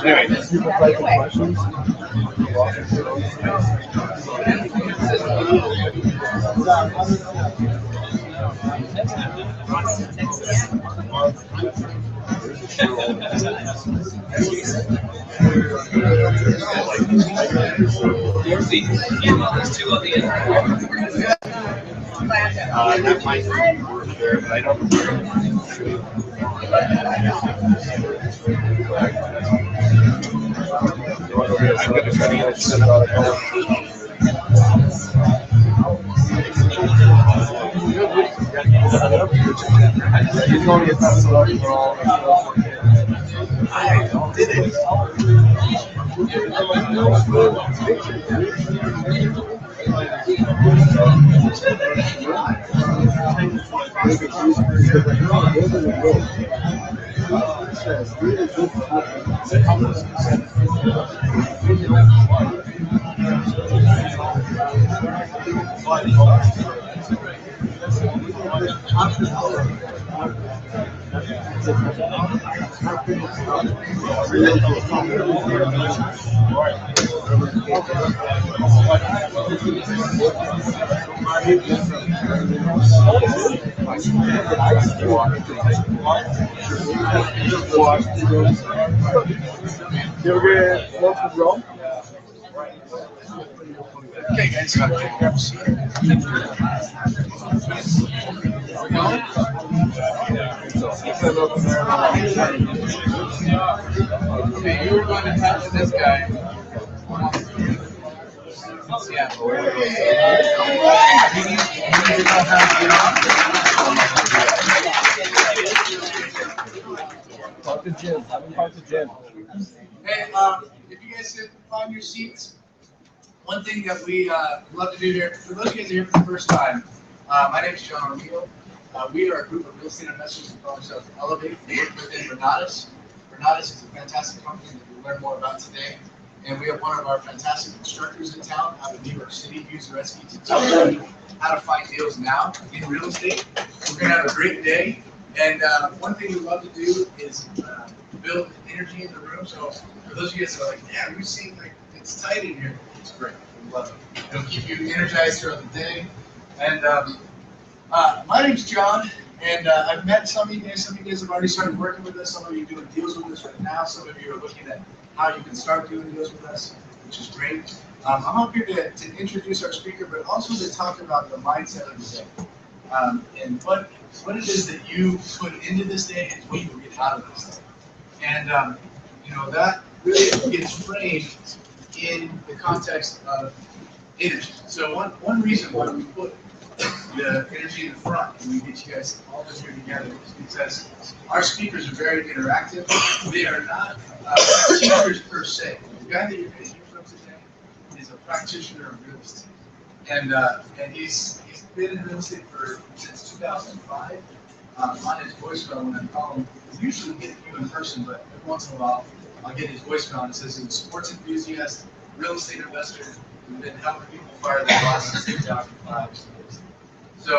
Anyway, People type in questions. There's two on the end. that might work there, but I don't. I'm going to try to get it set up. He's going to get that set up for all. I did it. You ever get lunch with Rome? Okay, guys, grab a seat. Okay, you were going to touch this guy. Yeah. You need to know how to get on. Talk to Jim. Have him talk to Jim. Hey, if you guys could find your seats, one thing that we love to do here, for those of you guys here for the first time, my name is John Romeo. We are a group of real estate investors who call ourselves Elevate. We work within Renatus. Renatus is a fantastic company that we'll learn more about today. And we have one of our fantastic constructors in town out of New York City, Hugh Zaretsky, to tell you how to find deals now in real estate. We're going to have a great day. And one thing we love to do is build energy in the room. So for those of you guys that are like, yeah, we see like it's tight in here. It's great. We love it. It'll keep you energized throughout the day. And my name's John, and I've met some of you guys. Some of you guys have already started working with us. Some of you are doing deals with us right now. Some of you are looking at how you can start doing deals with us, which is great. I'm up here to introduce our speaker, but also to talk about the mindset of the day. And what it is that you put into this day and what you get out of this day. And that really gets framed in the context of energy. So one reason why we put the energy in the front and we get you guys all this here together is because our speakers are very interactive. They are not teachers per se. The guy that you're going to hear from today is a practitioner of real estate. And he's been in real estate since 2005. On his voicemail, when I call him, I usually get you in person, but every once in a while, I'll get his voicemail and it says he's a sports enthusiast, real estate investor, who's been helping people fire their losses since 2005. So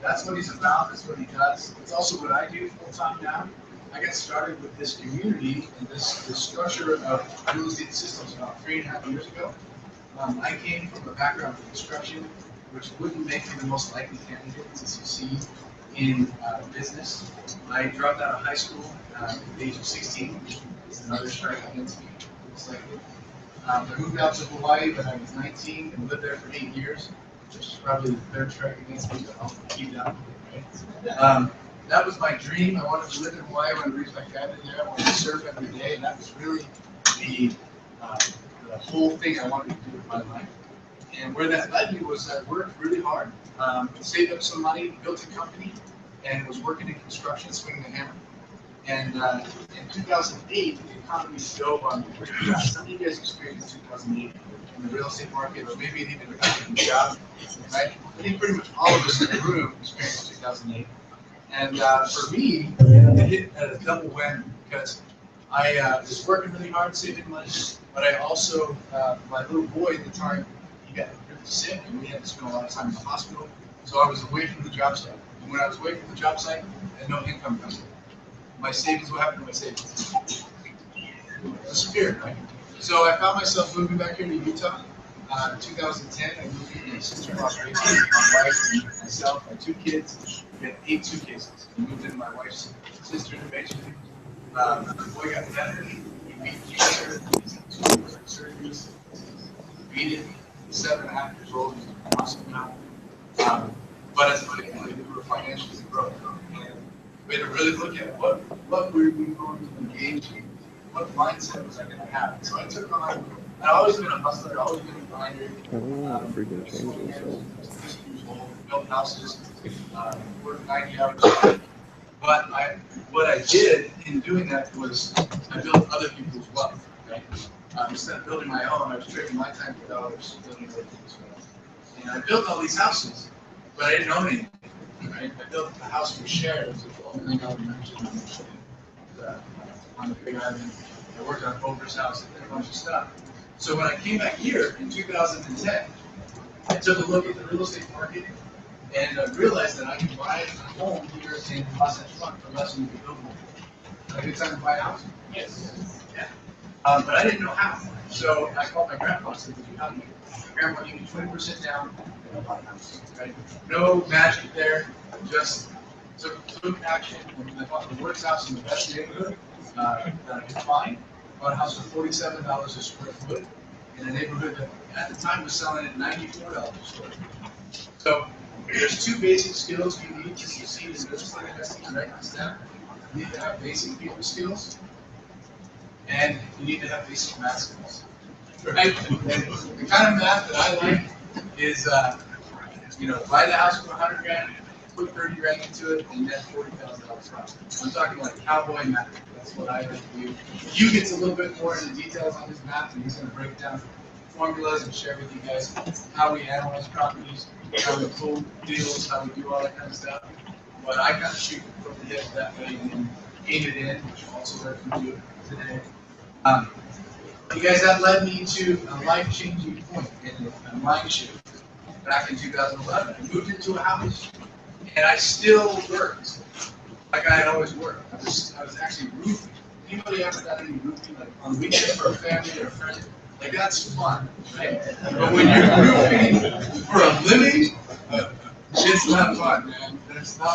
that's what he's about, that's what he does. It's also what I do full time now. I got started with this community and this structure of real estate systems about 3.5 years ago. I came from a background of construction, which wouldn't make me the most likely candidate, as you see, in business. I dropped out of high school at the age of 16, which is another strike against me, most likely. I moved out to Hawaii when I was 19 and lived there for 8 years, which is probably the third strike against me, but I'll keep that. Right? That was my dream. I wanted to live in Hawaii. I wanted to raise my family there. I wanted to surf every day, and that was really the whole thing I wanted to do with my life. And where that led me was I worked really hard, saved up some money, built a company, and was working in construction, swinging the hammer. And in 2008, the economy dove on me pretty fast. Some of you guys experienced 2008 in the real estate market, or maybe even a job, right? I think pretty much all of us in the room experienced 2008. And for me, it hit at a double whammy because I was working really hard, saving money, but I also, my little boy at the time, he got really sick, and we had to spend a lot of time in the hospital. So I was away from the job site. And when I was away from the job site, I had no income coming in. My savings, what happened to my savings? Disappeared, right? So I found myself moving back here to Utah. In 2010, I moved here to my sister-in-law's basement. My wife and myself, my 2 kids. We had 8 suitcases. We moved into my wife's sister's basement. The boy got better. We beat cancer. He's had 2 surgeries. Beat it. He's 7.5 years old. He's awesome now. But as a family, we were financially broke. And we had to really look at what were we going to engage in? What mindset was I going to have? So I took on, I've always been a hustler, I've always been a grinder. Freaking changes. So. Built houses, worked 90 hours. But what I did in doing that was I built other people's wealth. Okay? Instead of building my own, I was trading my time for dollars, building other people's wealth. And I built all these houses, but I didn't own anything. Right? I built a house for shares of $12 million on the Big Island. I worked on Oprah's house and a bunch of stuff. So when I came back here in 2010, I took a look at the real estate market and realized that I could buy a home here in Los Angeles for less than you could build one. Is that a good time to buy a house? Yes. Yeah. But I didn't know how. So I called my grandpa and said, "Would you help me?" My grandpa gave me 20% down and I bought a house. Right? No magic there, just took action. I bought the worst house in the best neighborhood that I could find. Bought a house for $47 a square foot in a neighborhood that at the time was selling at $94 a square foot. So there's 2 basic skills you need to succeed in real estate investing. I write this down. You need to have basic people skills, and you need to have basic math skills. Right? And the kind of math that I like is, buy the house for $100,000, put 30 grand into it, and net $40,000 profit. I'm talking like cowboy math. That's what I like to do. Hugh gets a little bit more into details on his math, and he's going to break down formulas and share with you guys how we analyze properties, how we pull deals, how we do all that kind of stuff. But I kind of shoot from the hip that way and aim it in, which also learned from you today. You guys, that led me to a life-changing point in a mind shift back in 2011. I moved into a house, and I still worked like I had always worked. I was actually roofing. Anybody ever done any roofing, like on the weekend for a family or a friend? Like, that's fun, right? But when you're roofing for a living, it's not fun, man. There's no,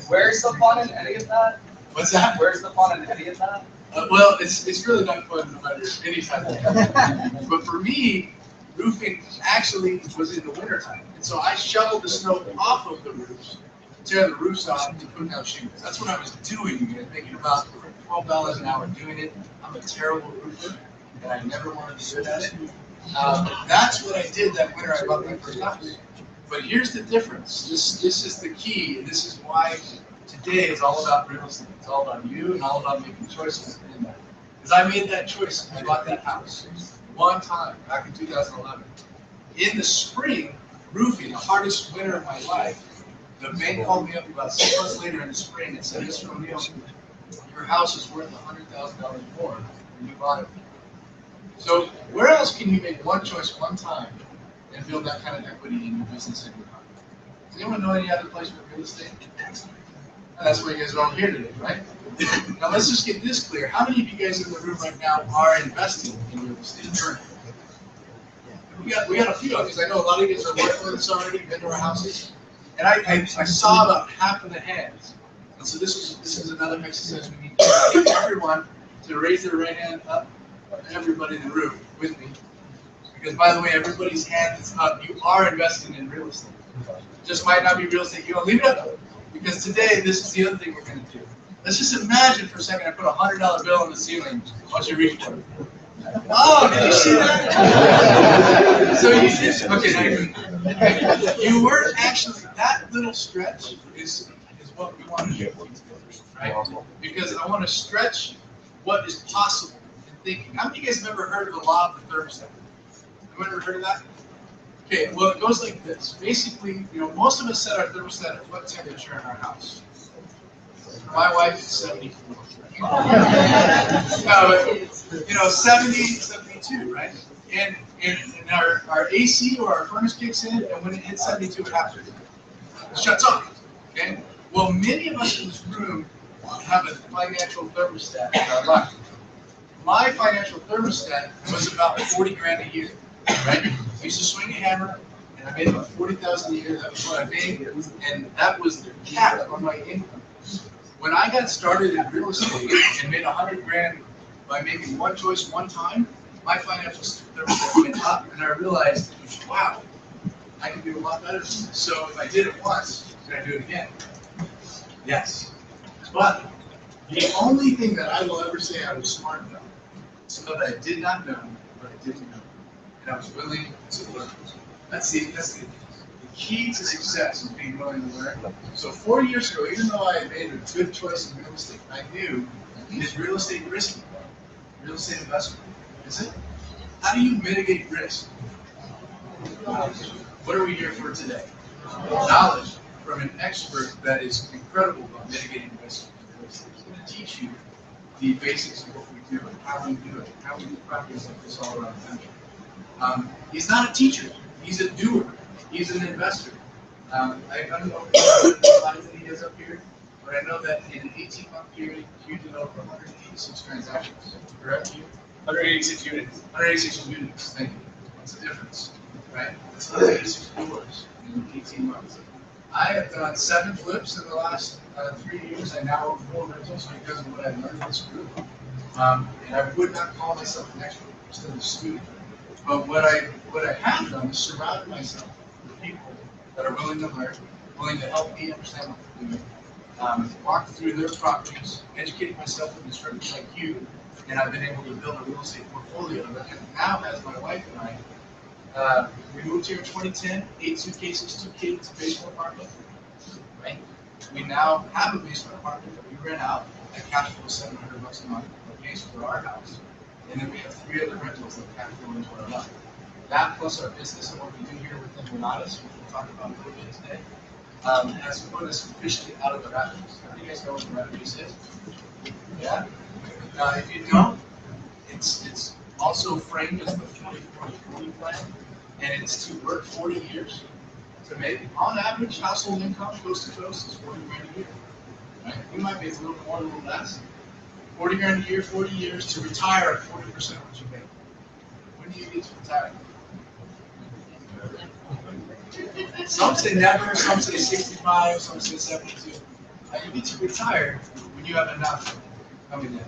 Where's the fun in any of that? What's that? Where's the fun in any of that? Well, it's really not fun no matter any time of the But for me, roofing actually was in the wintertime. And so I shoveled the snow off of the roofs, tear the roofs off, and put down shingles. That's what I was doing, man, making about $12 an hour doing it. I'm a terrible roofer, and I never wanted to do that. That's what I did that winter I bought my first house. But here's the difference. This is the key, and this is why today is all about real estate. It's all about you and all about making choices in that. Because I made that choice. I bought that house one time back in 2011. In the spring, roofing, the hardest winter of my life, the bank called me up about 6 months later in the spring and said, "Mr. O'Neill, your house is worth $100,000 more than you bought it." So where else can you make one choice one time and build that kind of equity in your business and your company? Does anyone know any other place for real estate? And that's why you guys are all here today, right? Now let's just get this clear. How many of you guys in the room right now are investing in real estate? We got a few of us. I know a lot of you guys are working with us already, been to our houses. And I saw about half of the hands. And so this is another exercise we need to do. Get everyone to raise their right hand up. Everybody in the room with me. Because by the way, everybody's hand is up. You are investing in real estate. Just might not be real estate. You don't leave it up. Because today, this is the other thing we're going to do. Let's just imagine for a second I put a $100 bill on the ceiling. Why don't you reach for it? Oh, did you see that? So you just, okay, now you weren't actually, that little stretch is what we want to do, right? Because I want to stretch what is possible in thinking. How many of you guys have ever heard of the law of the thermostat? Anyone ever heard of that? Okay, well, it goes like this. Basically, most of us set our thermostat at what temperature in our house? My wife is 74. No, 70, 72, right? And our AC or our furnace kicks in, and when it hits 72, it happens. It shuts off. Okay? Well, many of us in this room have a financial thermostat in our life. My financial thermostat was about 40 grand a year, right? I used to swing a hammer, and I made about 40,000 a year. That was what I made, and that was the cap on my income. When I got started in real estate and made 100 grand by making one choice one time, my financial thermostat went up, and I realized, wow, I can do a lot better than this. So if I did it once, can I do it again? Yes. But the only thing that I will ever say I was smart enough is know that I did not know what I didn't know, and I was willing to learn. That's the key to success, is being willing to learn. So 4 years ago, even though I had made a good choice in real estate, I knew, is real estate risky? Real estate investment, is it? How do you mitigate risk? What are we here for today? Knowledge from an expert that is incredible about mitigating risk. He's going to teach you the basics of what we do and how we do it, how we do practice like this all around the country. He's not a teacher, he's a doer, he's an investor. I don't know if the slides that he has up here, but I know that in an 18-month period, Hugh did over 186 transactions. Correct, Hugh? 186 units. 186 units, thank you. What's the difference, right? That's 186 doors in 18 months. I have done 7 flips in the last 3 years. I now own 4 rentals because of what I've learned in this group. And I would not call myself an expert, still a student. But what I have done is surround myself with people that are willing to learn, willing to help me understand what they're doing, walk through their properties, educate myself with instructors like you, and I've been able to build a real estate portfolio that now has my wife and I. We moved here in 2010, 8 suitcases, 2 kids, a basement apartment. Right? We now have a basement apartment that we rent out at cash flow $700 a month that pays for our house. And then we have 3 other rentals that cash flow into our life. That plus our business and what we do here within Renatus, which we'll talk about a little bit today, has put us officially out of the rat race. Do you guys know what the rat race is? Yeah? If you don't, it's also framed as the 40-40-40 plan, and it's to work 40 years to make, on average, household income coast to coast is 40 grand a year. Right? You might make a little more, a little less. 40 grand a year, 40 years to retire at 40% of what you make. When do you get to retire? Some say never, some say 65, some say 72. You get to retire when you have enough coming in.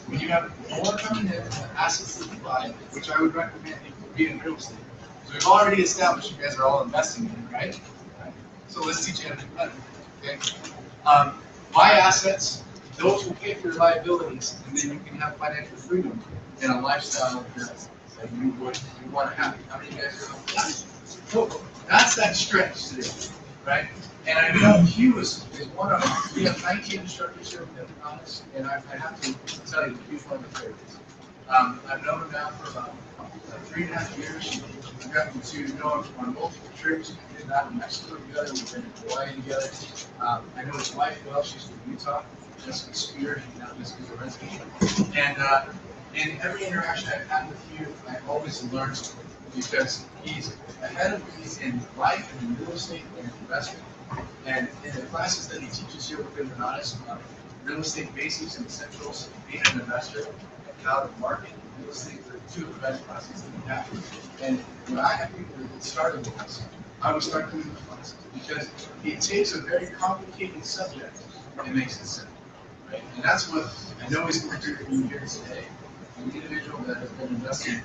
When you have more coming in than the assets that you buy, which I would recommend you be in real estate. So we've already established you guys are all investing in it, right? So let's teach you how to do better. Okay? Buy assets, those will pay for your liabilities, and then you can have financial freedom and a lifestyle that you want to have. How many of you guys are like that? Cool. That's that stretch today, right? And I know Hugh is one of them. We have 19 instructors here with Honest, and I have to tell you, Hugh's one of my favorites. I've known him now for about 3.5 years. I've gotten to know him on multiple trips. We did that in Mexico together. We've been in Hawaii together. I know his wife well. She's from Utah. Jessica Spear, now Jessica Zaretsky. And in every interaction I've had with Hugh, I always learn something because he's ahead of me in life and in real estate and investment. And in the classes that he teaches here within Renatus, real estate basics and essentials, being an investor, and how to market real estate are 2 of the best classes that we have. And when I have people that get started with us, I would start doing the classes because it takes a very complicated subject and makes it simple. Right? And that's what I know is going to do for you here today. An individual that has been investing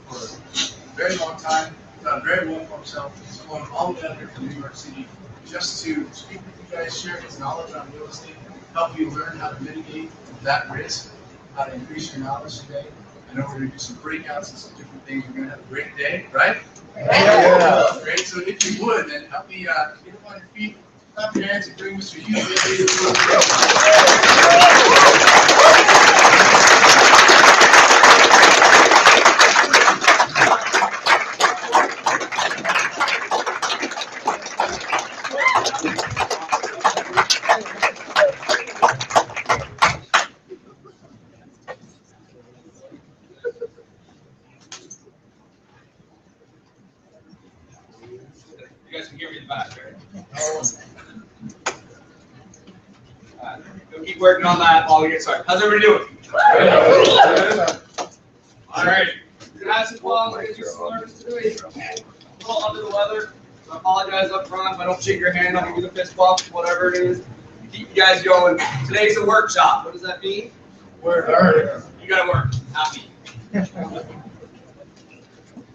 for a very long time, done very well for himself, he's flown all the way out here from New York City just to speak with you guys, share his knowledge on real estate, help you learn how to mitigate that risk, how to increase your knowledge today. I know we're going to do some breakouts and some different things. We're going to have a great day, right? Yeah. Great. So if you would, then help me get up on your feet, clap your hands, and bring Mr. Hugh. You guys can hear me in the back, right? We'll keep working on that while we get started. How's everybody doing? All right. We're gonna have some fun. We're gonna do some learning today. I'm a little under the weather, so I apologize up front. If I don't shake your hand, I'll give you the fist bump, whatever it is. Keep you guys going. Today's a workshop. What does that mean? Work hard. You gotta work. Happy.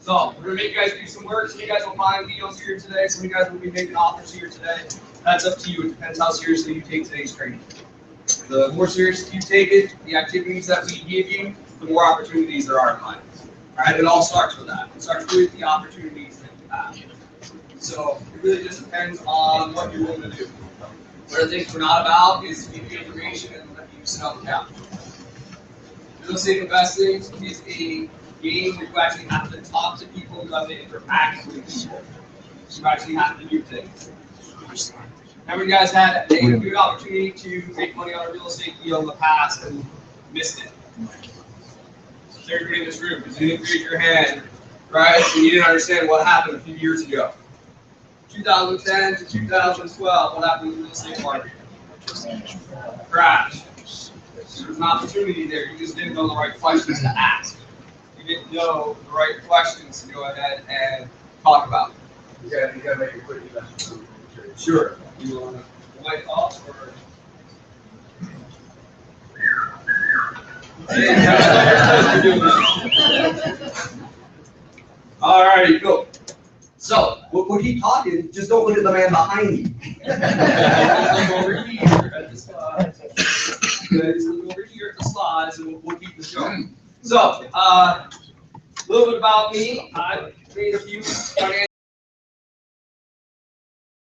So we're gonna make you guys do some work. Some of you guys will find deals here today. Some of you guys will be making offers here today. That's up to you. It depends how seriously you take today's training. The more serious you take it, the activities that we give you, the more opportunities there are in life. All right, it all starts with that. It starts with the opportunities that you have. So it really just depends on what you're willing to do. One of the things we're not about is to give you information and let you sit on the couch. Real estate investing is a game where you actually have to talk to people, you have to interact with people. You actually have to do things. Remember, you guys had a good opportunity to make money on a real estate deal in the past and missed it. So everybody in this room, because you didn't raise your hand, right? And you didn't understand what happened a few years ago. 2010 to 2012, what happened in the real estate market? Crash. There was an opportunity there. You just didn't know the right questions to ask. You didn't know the right questions to go ahead and talk about. You gotta make it quick. Sure. You want to wipe off or? All righty, cool. So we'll keep talking. Just don't look at the man behind you. Look over here at the slides. Guys, look over here at the slides, and we'll keep this going. So, a little bit about me. I've made a few financial